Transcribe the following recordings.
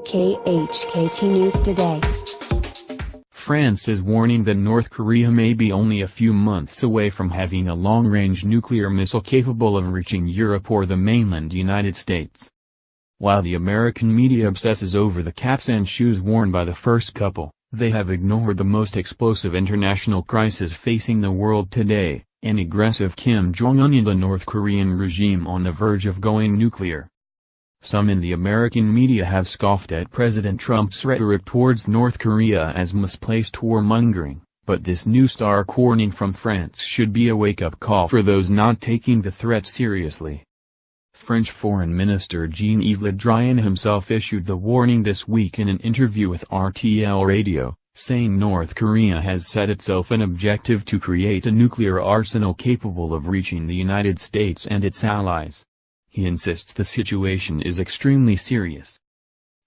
KHKT News Today. France is warning that North Korea may be only a few months away from having a long-range nuclear missile capable of reaching Europe or the mainland United States. While the American media obsesses over the caps and shoes worn by the first couple, they have ignored the most explosive international crisis facing the world today, an aggressive Kim Jong Un and the North Korean regime on the verge of going nuclear. Some in the American media have scoffed at President Trump's rhetoric towards North Korea as misplaced warmongering, but this new stark warning from France should be a wake-up call for those not taking the threat seriously. French Foreign Minister Jean-Yves Le Drian himself issued the warning this week in an interview with RTL Radio, saying North Korea has set itself an objective to create a nuclear arsenal capable of reaching the United States and its allies. He insists the situation is extremely serious.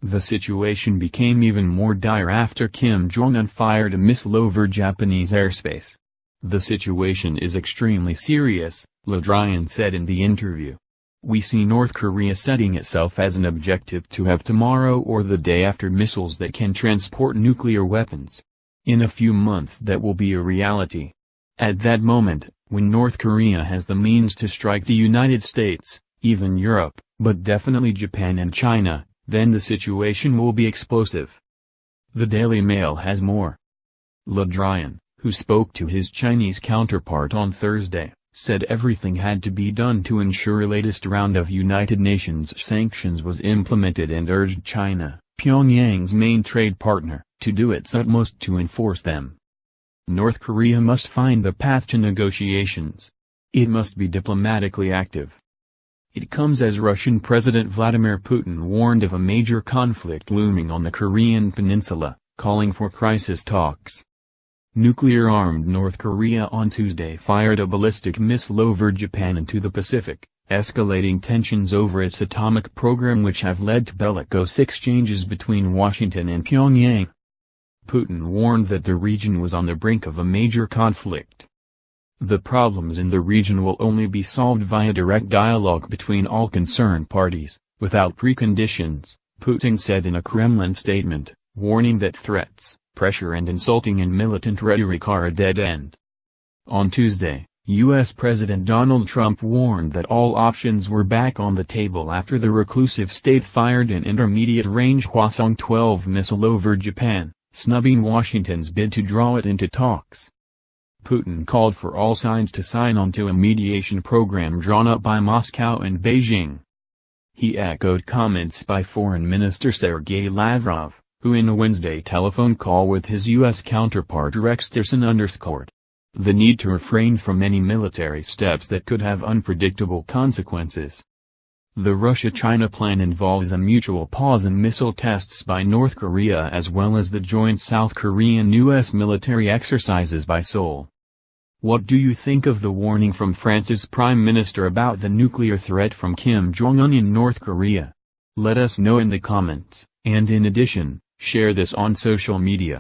The situation became even more dire after Kim Jong Un fired a missile over Japanese airspace. The situation is extremely serious, Le Drian said in the interview. We see North Korea setting itself as an objective to have tomorrow or the day after missiles that can transport nuclear weapons. In a few months that will be a reality. At that moment, when North Korea has the means to strike the United States, even Europe, but definitely Japan and China, then the situation will be explosive. The Daily Mail has more. Le Drian, who spoke to his Chinese counterpart on Thursday, said everything had to be done to ensure a latest round of United Nations sanctions was implemented and urged China, Pyongyang's main trade partner, to do its utmost to enforce them. North Korea must find the path to negotiations. It must be diplomatically active. It comes as Russian President Vladimir Putin warned of a major conflict looming on the Korean peninsula, calling for crisis talks. Nuclear-armed North Korea on Tuesday fired a ballistic missile over Japan into the Pacific, escalating tensions over its atomic program which have led to bellicose exchanges between Washington and Pyongyang. Putin warned that the region was on the brink of a major conflict. The problems in the region will only be solved via direct dialogue between all concerned parties, without preconditions, Putin said in a Kremlin statement, warning that threats, pressure and insulting and militant rhetoric are a dead end. On Tuesday, U.S. President Donald Trump warned that all options were back on the table after the reclusive state fired an intermediate-range Hwasong-12 missile over Japan, snubbing Washington's bid to draw it into talks. Putin called for all sides to sign on to a mediation program drawn up by Moscow and Beijing. He echoed comments by Foreign Minister Sergei Lavrov, who in a Wednesday telephone call with his U.S. counterpart Rex Tillerson underscored the need to refrain from any military steps that could have unpredictable consequences. The Russia-China plan involves a mutual pause in missile tests by North Korea as well as the joint South Korean-U.S. military exercises by Seoul. What do you think of the warning from France's Prime Minister about the nuclear threat from Kim Jong Un in North Korea? Let us know in the comments, and in addition, share this on social media.